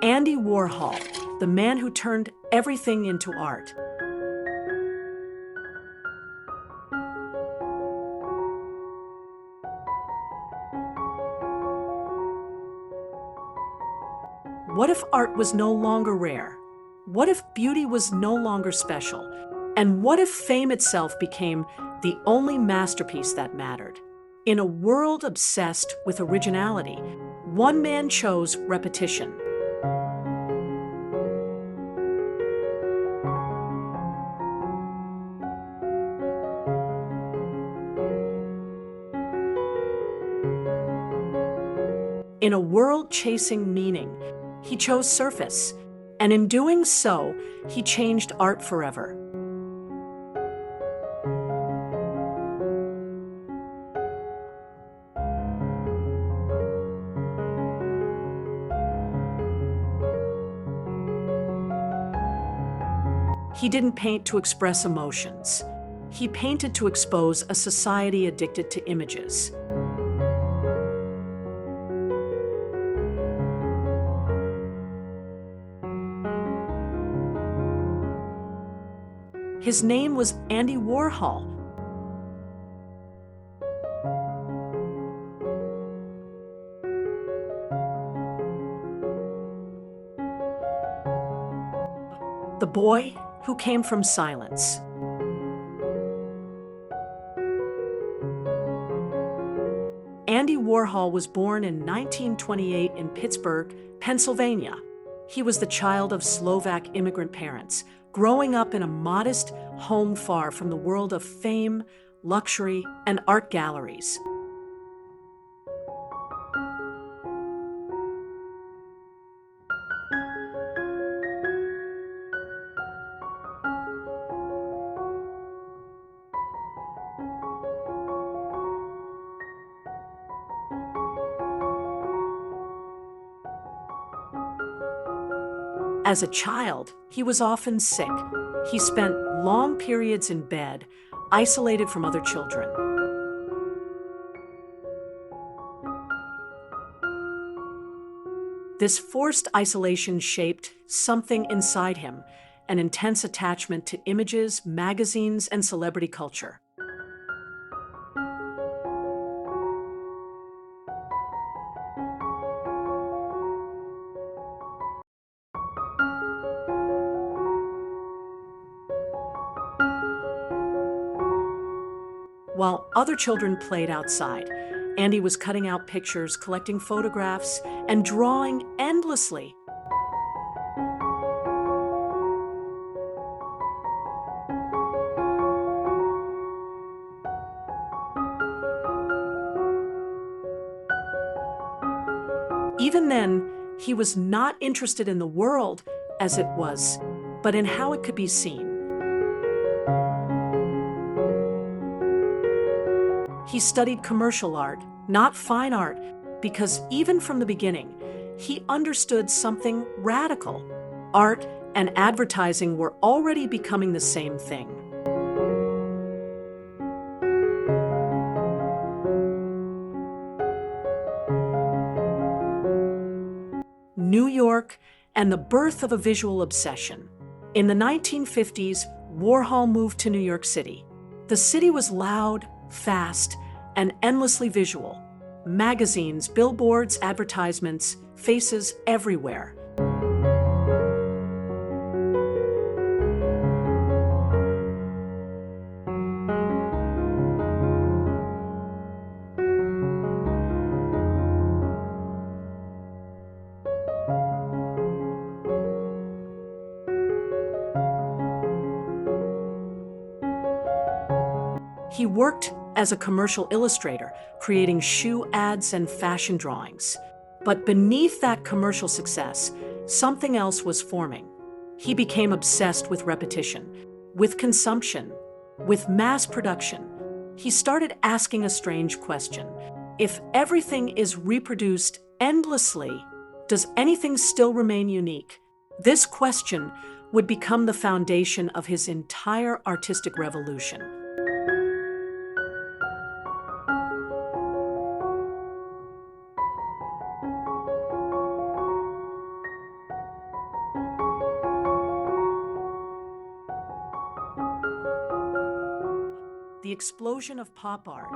Andy Warhol, the man who turned everything into art. What if art was no longer rare? What if beauty was no longer special? And what if fame itself became the only masterpiece that mattered? In a world obsessed with originality, one man chose repetition. In a world chasing meaning, he chose surface, and in doing so, he changed art forever. He didn't paint to express emotions. He painted to expose a society addicted to images. His name was Andy Warhol. The boy who came from silence. Andy Warhol was born in 1928 in Pittsburgh, Pennsylvania. He was the child of Slovak immigrant parents, growing up in a modest home far from the world of fame, luxury, and art galleries. As a child, he was often sick. He spent long periods in bed, isolated from other children. This forced isolation shaped something inside him, an intense attachment to images, magazines, and celebrity culture. While other children played outside, Andy was cutting out pictures, collecting photographs, and drawing endlessly. Even then, he was not interested in the world as it was, but in how it could be seen. He studied commercial art, not fine art, because even from the beginning, he understood something radical. Art and advertising were already becoming the same thing. New York and the birth of a visual obsession. In the 1950s, Warhol moved to New York City. The city was loud, fast, and endlessly visual. Magazines, billboards, advertisements, faces everywhere. He worked as a commercial illustrator, creating shoe ads and fashion drawings. But beneath that commercial success, something else was forming. He became obsessed with repetition, with consumption, with mass production. He started asking a strange question. If everything is reproduced endlessly, does anything still remain unique? This question would become the foundation of his entire artistic revolution. explosion of pop art.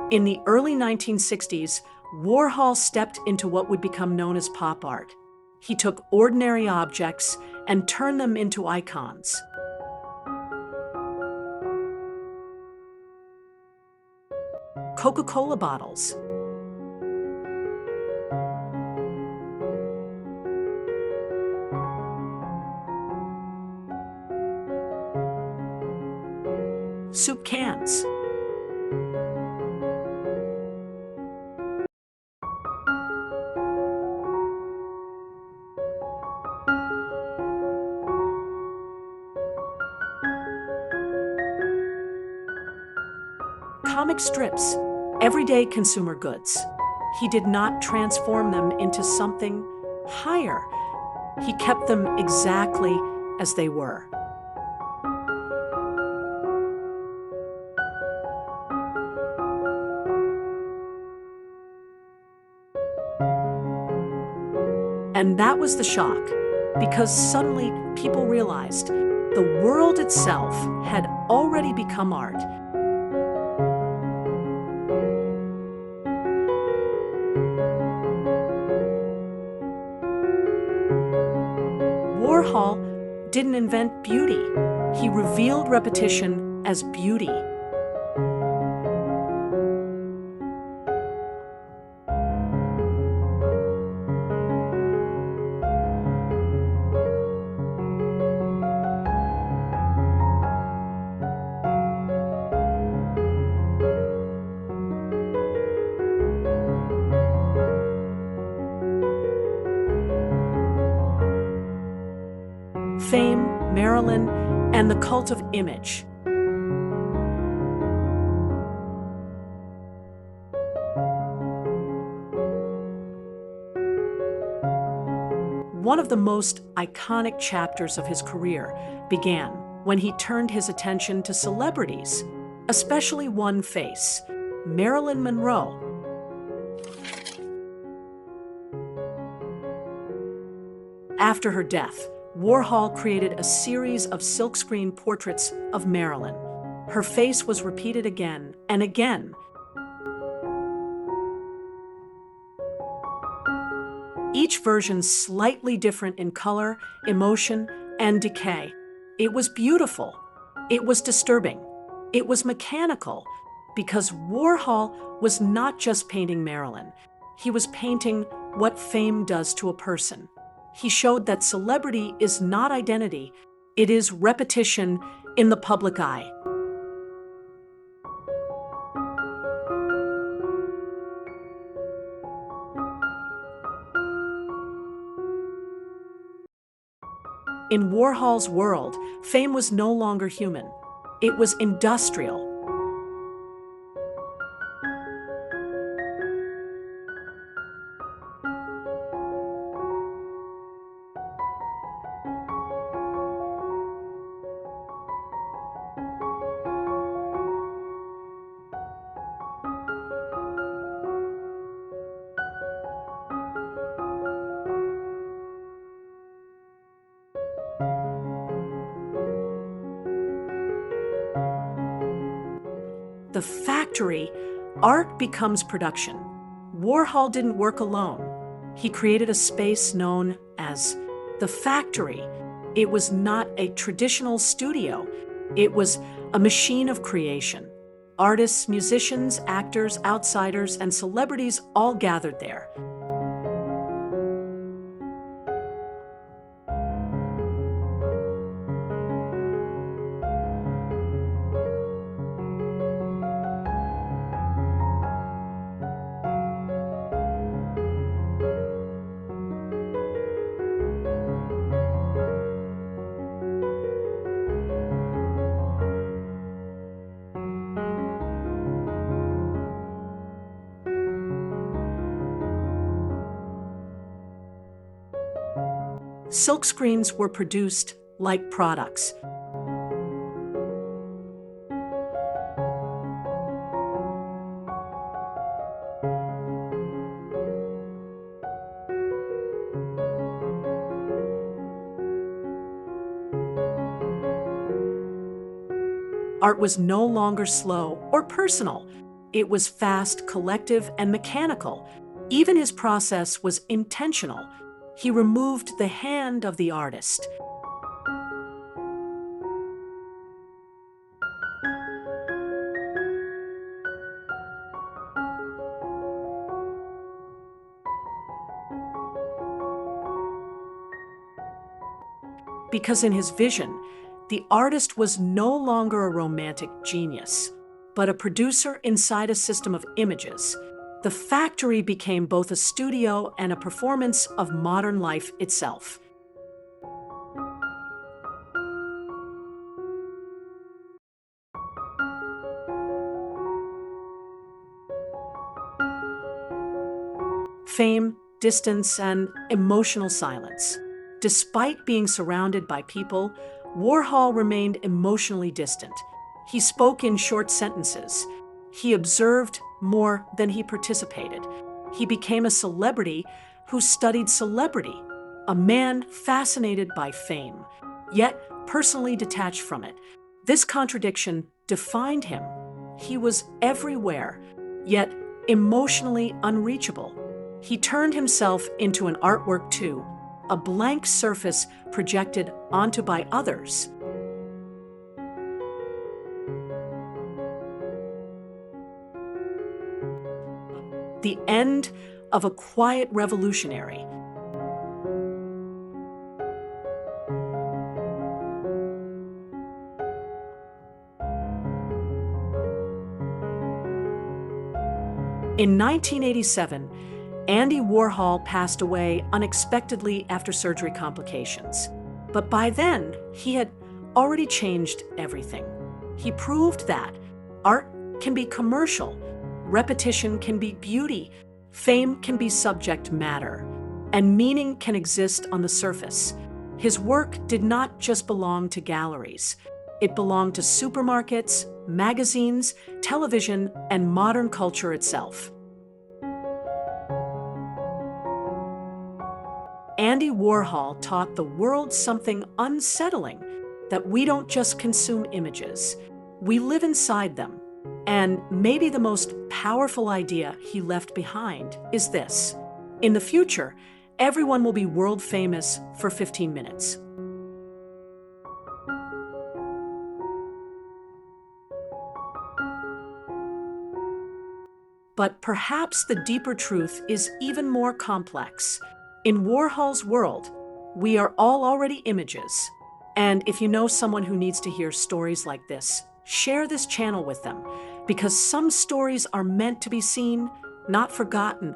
In the early 1960s, Warhol stepped into what would become known as pop art. He took ordinary objects and turned them into icons. Coca-Cola bottles, soup cans, comic strips, everyday consumer goods. He did not transform them into something higher. He kept them exactly as they were. And that was the shock, because suddenly people realized the world itself had already become art. Warhol didn't invent beauty. He revealed repetition as beauty. Fame, Marilyn, and the cult of image. One of the most iconic chapters of his career began when he turned his attention to celebrities, especially one face, Marilyn Monroe. After her death, Warhol created a series of silkscreen portraits of Marilyn. Her face was repeated again and again. Each version slightly different in color, emotion, and decay. It was beautiful. It was disturbing. It was mechanical, because Warhol was not just painting Marilyn. He was painting what fame does to a person. He showed that celebrity is not identity, it is repetition in the public eye. In Warhol's world, fame was no longer human. It was industrial. The factory, art becomes production. Warhol didn't work alone. He created a space known as the factory. It was not a traditional studio. It was a machine of creation. Artists, musicians, actors, outsiders, and celebrities all gathered there. Silkscreens were produced like products. Art was no longer slow or personal. It was fast, collective, and mechanical. Even his process was intentional. He removed the hand of the artist. Because in his vision, the artist was no longer a romantic genius, but a producer inside a system of images. The factory became both a studio and a performance of modern life itself. Fame, distance, and emotional silence. Despite being surrounded by people, Warhol remained emotionally distant. He spoke in short sentences. He observed more than he participated. He became a celebrity who studied celebrity, a man fascinated by fame, yet personally detached from it. This contradiction defined him. He was everywhere, yet emotionally unreachable. He turned himself into an artwork too, a blank surface projected onto by others. The end of a quiet revolutionary. In 1987, Andy Warhol passed away unexpectedly after surgery complications. But by then, he had already changed everything. He proved that art can be commercial, repetition can be beauty, fame can be subject matter, and meaning can exist on the surface. His work did not just belong to galleries. It belonged to supermarkets, magazines, television, and modern culture itself. Andy Warhol taught the world something unsettling, that we don't just consume images, we live inside them. And maybe the most powerful idea he left behind is this: in the future, everyone will be world famous for 15 minutes. But perhaps the deeper truth is even more complex. In Warhol's world, we are all already images. And if you know someone who needs to hear stories like this, share this channel with them, because some stories are meant to be seen, not forgotten